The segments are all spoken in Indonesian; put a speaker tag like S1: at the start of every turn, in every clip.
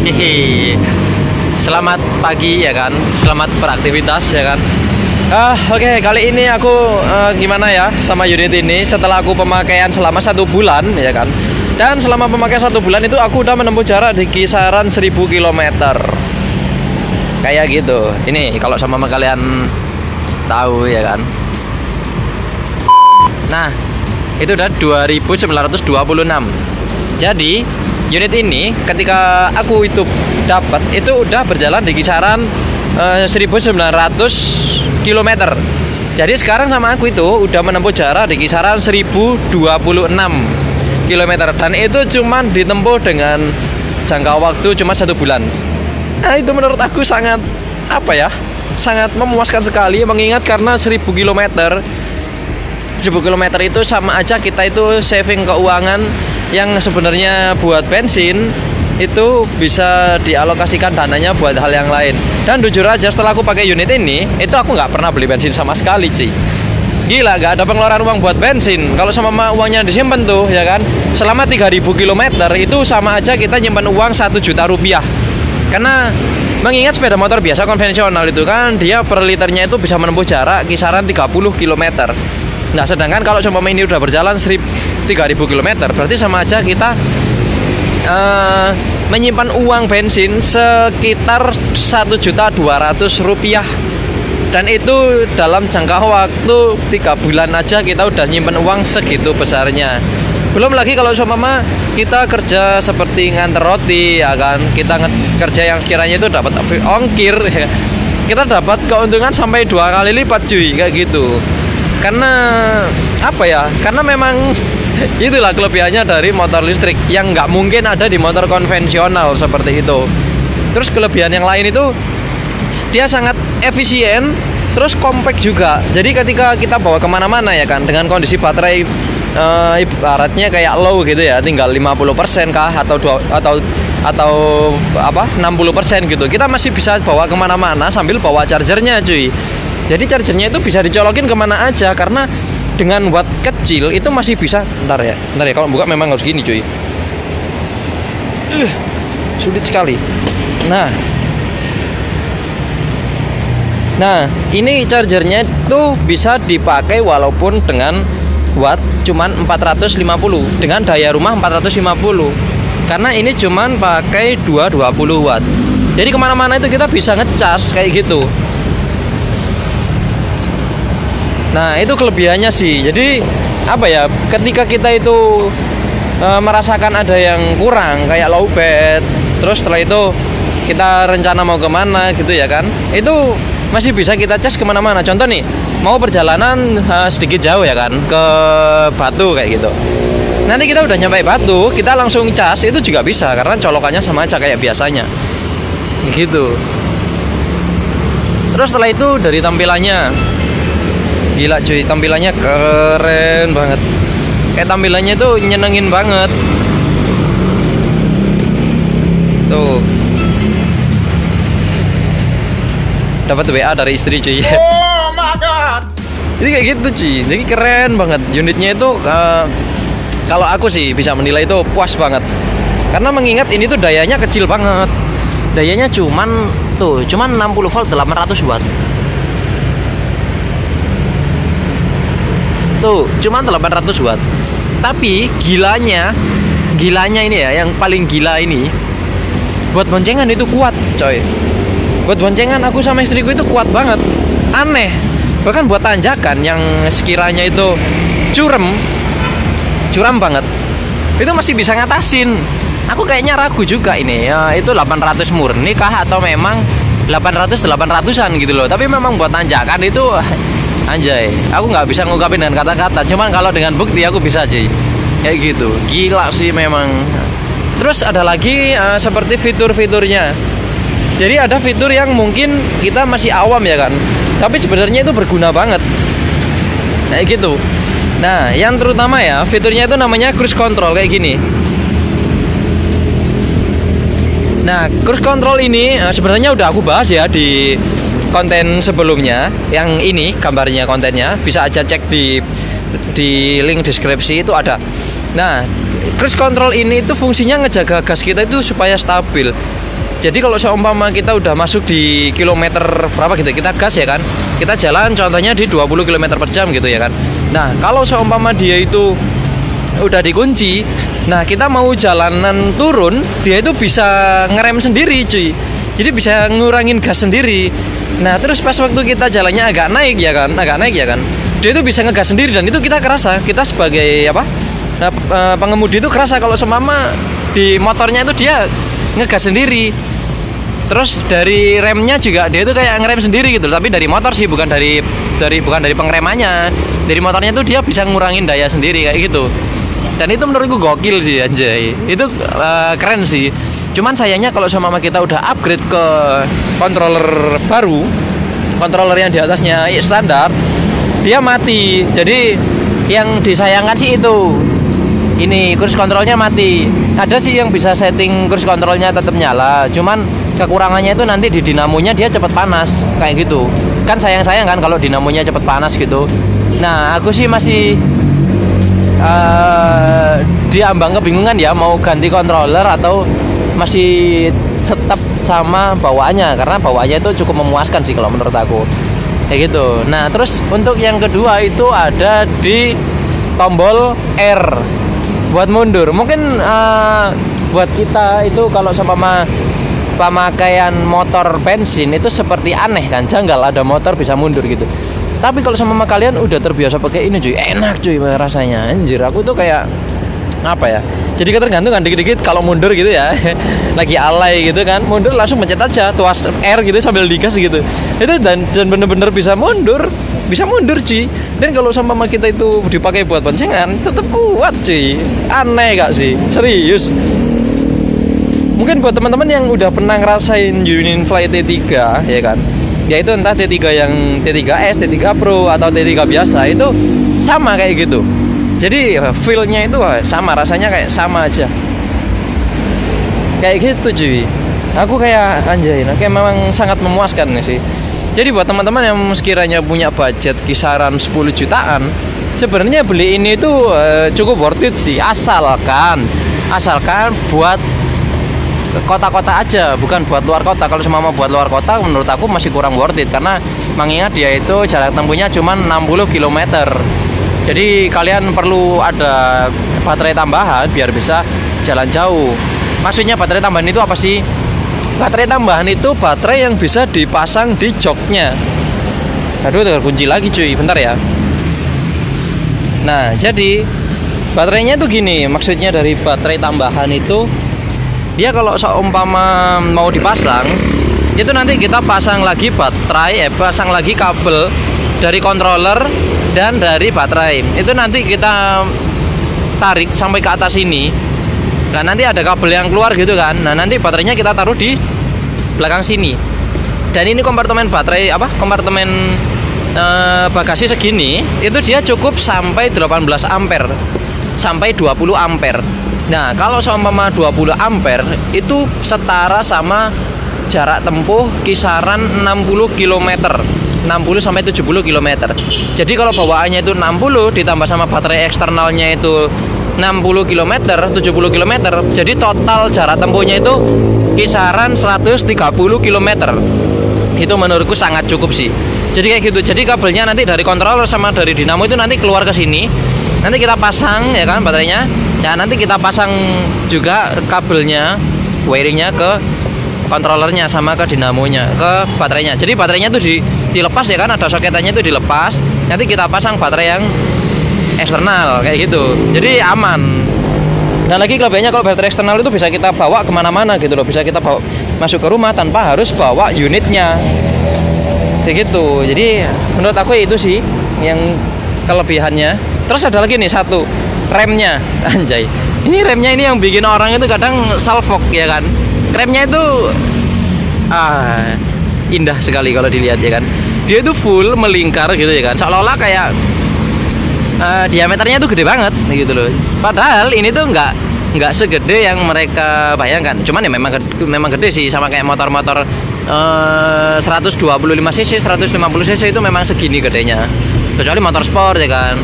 S1: Hehe. Selamat pagi ya kan, selamat beraktivitas ya kan. Oke, kali ini aku gimana ya sama unit ini setelah aku pemakaian selama 1 bulan ya kan. Dan selama pemakaian 1 bulan itu aku udah menempuh jarak di kisaran 1000 km. Kayak gitu. Ini kalau sama kalian tahu ya kan. Nah, itu udah 2926. Jadi unit ini ketika aku itu dapat itu udah berjalan di kisaran 1900 km. Jadi sekarang sama aku itu udah menempuh jarak di kisaran 1026 km dan itu cuman ditempuh dengan jangka waktu cuma 1 bulan. Nah, itu menurut aku sangat sangat memuaskan sekali, mengingat karena 1000 km itu sama aja kita itu saving keuangan yang sebenarnya buat bensin itu bisa dialokasikan dananya buat hal yang lain. Dan jujur aja setelah aku pakai unit ini itu aku nggak pernah beli bensin sama sekali cuy. Gila, nggak ada pengeluaran uang buat bensin. Kalau sama uangnya disimpan tuh ya kan, selama 3000 km itu sama aja kita nyimpan uang 1 juta rupiah. Karena mengingat sepeda motor biasa konvensional itu kan dia per liternya itu bisa menempuh jarak kisaran 30 km. Nah, sedangkan kalau cuma ini udah berjalan 3000 km, berarti sama aja kita menyimpan uang bensin sekitar 1.200.000 rupiah. Dan itu dalam jangka waktu 3 bulan aja kita udah nyimpan uang segitu besarnya. Belum lagi kalau seumpama kita kerja seperti nganter roti ya kan, kita kerja yang kiranya itu dapat ongkir ya. Kita dapat keuntungan sampai 2 kali lipat cuy, kayak gitu. Karena karena memang itulah kelebihannya dari motor listrik yang nggak mungkin ada di motor konvensional seperti itu. Terus kelebihan yang lain itu dia sangat efisien, terus compact juga. Jadi ketika kita bawa kemana-mana ya kan, dengan kondisi baterai ibaratnya kayak low gitu ya, tinggal 50% kah atau 60% gitu, kita masih bisa bawa kemana-mana sambil bawa chargernya cuy. Jadi chargernya itu bisa dicolokin kemana aja karena dengan watt kecil itu masih bisa. Bentar ya, kalau buka memang harus gini cuy. Sulit sekali. Nah, ini chargernya itu bisa dipakai walaupun dengan watt cuman 450 dengan daya rumah 450. Karena ini cuman pakai 220 watt. Jadi kemana-mana itu kita bisa ngecas kayak gitu. Nah, itu kelebihannya sih. Jadi ketika kita itu merasakan ada yang kurang kayak low bed, terus setelah itu kita rencana mau kemana gitu ya kan, itu masih bisa kita cas kemana-mana. Contoh nih, mau perjalanan sedikit jauh ya kan, ke Batu kayak gitu. Nanti kita udah nyampe Batu, kita langsung cas itu juga bisa karena colokannya sama aja kayak biasanya gitu. Terus setelah itu dari tampilannya, gila cuy, tampilannya keren banget. Kayak tampilannya tuh nyenengin banget. Tuh. Dapat WA dari istri cuy.
S2: Oh my god.
S1: Jadi kayak gitu cuy. Jadi keren banget. Unitnya itu kalau aku sih bisa menilai itu puas banget. Karena mengingat ini tuh dayanya kecil banget. Dayanya cuman 60 volt 800 watt. Tuh, cuman 800 watt. Tapi gilanya ini ya, yang paling gila ini, buat boncengan itu kuat, coy. Buat boncengan aku sama istriku itu kuat banget. Aneh. Bahkan buat tanjakan yang sekiranya itu curam banget, itu masih bisa ngatasin. Aku kayaknya ragu juga ini, ya, itu 800 murni kah atau memang 800-800an gitu loh. Tapi memang buat tanjakan itu anjay, aku nggak bisa ngungkapin dengan kata-kata. Cuman kalau dengan bukti aku bisa aja. Kayak gitu, gila sih memang. Terus ada lagi seperti fitur-fiturnya. Jadi ada fitur yang mungkin kita masih awam ya kan, tapi sebenarnya itu berguna banget. Kayak gitu. Nah, yang terutama ya fiturnya itu namanya cruise control kayak gini. Nah, cruise control ini sebenarnya udah aku bahas ya di konten sebelumnya. Yang ini gambarnya, kontennya bisa aja cek di link deskripsi itu ada. Nah, cruise control ini itu fungsinya ngejaga gas kita itu supaya stabil. Jadi kalau seumpama kita udah masuk di kilometer berapa gitu, kita gas ya kan, kita jalan contohnya di 20 km per jam gitu ya kan. Nah kalau seumpama dia itu udah dikunci, nah kita mau jalanan turun, dia itu bisa ngerem sendiri cuy. Jadi bisa ngurangin gas sendiri. Nah terus pas waktu kita jalannya agak naik ya kan, dia itu bisa ngegas sendiri, dan itu kita kerasa, kita sebagai apa, pengemudi itu kerasa kalau seumpama di motornya itu dia ngegas sendiri. Terus dari remnya juga dia itu kayak ngerem sendiri gitu, tapi dari motor sih, bukan dari pengeremannya. Dari motornya itu dia bisa ngurangin daya sendiri kayak gitu. Dan itu menurutku gokil sih anjay. Itu keren sih. Cuman sayangnya kalau sama kita udah upgrade ke controller baru, controller yang di atasnya standar, dia mati. Jadi yang disayangkan sih itu, ini cruise controlnya mati. Ada sih yang bisa setting cruise controlnya tetap nyala, cuman kekurangannya itu nanti di dinamonya dia cepet panas kayak gitu. Kan sayang kan kalau dinamonya cepet panas gitu. Nah aku sih masih diambang kebingungan ya, mau ganti controller atau masih tetap sama bawaannya, karena bawaannya itu cukup memuaskan sih kalau menurut aku kayak gitu. Nah terus untuk yang kedua itu ada di tombol R buat mundur. Mungkin buat kita itu kalau sama pemakaian motor bensin itu seperti aneh kan, janggal ada motor bisa mundur gitu. Tapi kalau sama kalian udah terbiasa pakai ini cuy, enak cuy rasanya. Anjir, aku tuh kayak apa ya, jadi ketergantungan dikit-dikit kalau mundur gitu ya. Lagi alay gitu kan, mundur langsung pencet aja tuas R gitu sambil digas gitu. Itu dan bener-bener bisa mundur cuy. Dan kalau sama kita itu dipakai buat boncengan tetap kuat cuy. Aneh gak sih? Serius. Mungkin buat teman-teman yang udah pernah ngerasain Unifly T3 ya kan, yaitu entah T3 yang T3S, T3 Pro atau T3 biasa, itu sama kayak gitu. Jadi feel-nya itu sama, rasanya kayak sama aja. Kayak gitu cuy. Aku kayak anjay, kayak memang sangat memuaskan sih. Jadi buat teman-teman yang sekiranya punya budget kisaran 10 jutaan, sebenarnya beli ini tuh cukup worth it sih, asalkan buat kota-kota aja, bukan buat luar kota. Kalau semua mau buat luar kota, menurut aku masih kurang worth it, karena mengingat dia itu jarak tempuhnya cuma 60 km. Jadi kalian perlu ada baterai tambahan biar bisa jalan jauh. Maksudnya baterai tambahan itu apa sih? Baterai tambahan itu baterai yang bisa dipasang di joknya. Aduh, terkunci lagi cuy, bentar ya. Nah, jadi baterainya itu gini, maksudnya dari baterai tambahan itu, dia kalau seumpama mau dipasang, itu nanti kita pasang lagi baterai, pasang lagi kabel dari controller dan dari baterai. Itu nanti kita tarik sampai ke atas ini. Nah nanti ada kabel yang keluar gitu kan. Nah nanti baterainya kita taruh di belakang sini. Dan ini kompartemen baterai kompartemen bagasi segini, itu dia cukup sampai 18 ampere sampai 20 ampere. Nah kalau seumpama 20 ampere itu setara sama jarak tempuh kisaran 60 km, 60 sampai 70 km. Jadi kalau bawaannya itu 60 ditambah sama baterai eksternalnya itu 60 km, 70 km, jadi total jarak tempuhnya itu kisaran 130 km. Itu menurutku sangat cukup sih. Jadi kayak gitu. Jadi kabelnya nanti dari controller sama dari dinamo itu nanti keluar ke sini. Nanti kita pasang ya kan baterainya. Ya nanti kita pasang juga kabelnya, wiringnya ke kontrolernya sama ke dinamonya, ke baterainya. Jadi baterainya itu dilepas ya kan, ada soketannya itu dilepas. Nanti kita pasang baterai yang eksternal kayak gitu. Jadi aman. Dan lagi kelebihannya kalau baterai eksternal itu bisa kita bawa kemana-mana gitu loh. Bisa kita bawa masuk ke rumah tanpa harus bawa unitnya. Kayak gitu. Jadi menurut aku itu sih yang kelebihannya. Terus ada lagi nih satu, remnya. Anjay. Ini remnya ini yang bikin orang itu kadang salfok ya kan. Remnya itu indah sekali kalau dilihat ya kan. Dia itu full melingkar gitu ya kan. Seolah-olah kayak diameternya itu gede banget gitu loh. Padahal ini tuh nggak segede yang mereka bayangkan. Cuman ya memang gede sih, sama kayak motor-motor 125 cc, 150 cc itu memang segini gedenya. Kecuali motor sport ya kan.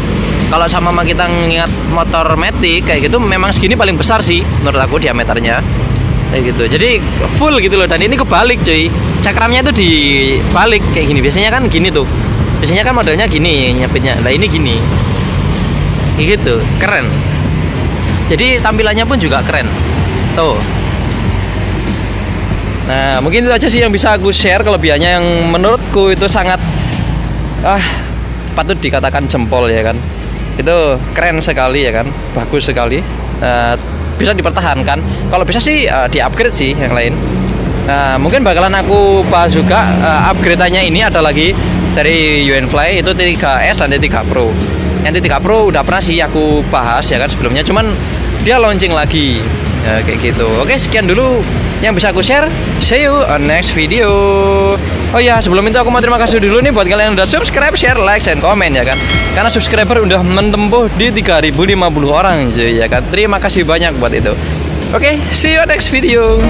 S1: kalau sama kita ngingat motor Matic kayak gitu memang segini paling besar sih menurut aku diameternya kayak gitu. Jadi full gitu loh, dan ini kebalik cuy. Cakramnya itu dibalik kayak gini. Biasanya kan gini tuh. Biasanya kan modelnya gini nyepitnya. Nah, ini gini. Kayak gitu, keren. Jadi tampilannya pun juga keren. Tuh. Nah, mungkin itu aja sih yang bisa aku share kelebihannya yang menurutku itu sangat patut dikatakan jempol ya kan. Itu keren sekali ya kan, bagus sekali. Bisa dipertahankan. Kalau bisa sih di-upgrade sih yang lain. Nah, mungkin bakalan aku bahas juga upgrade-nya ini ada lagi dari UNFly itu T3S dan T3 Pro. Yang T3 Pro udah pernah sih aku bahas ya kan sebelumnya, cuman dia launching lagi. Ya, kayak gitu. Oke, sekian dulu yang bisa aku share. See you on next video. Oh ya, sebelum itu aku mau terima kasih dulu nih buat kalian yang udah subscribe, share, like, dan komen ya kan. Karena subscriber udah mentempuh di 3050 orang ya kan. Terima kasih banyak buat itu. Oke, see you on next video.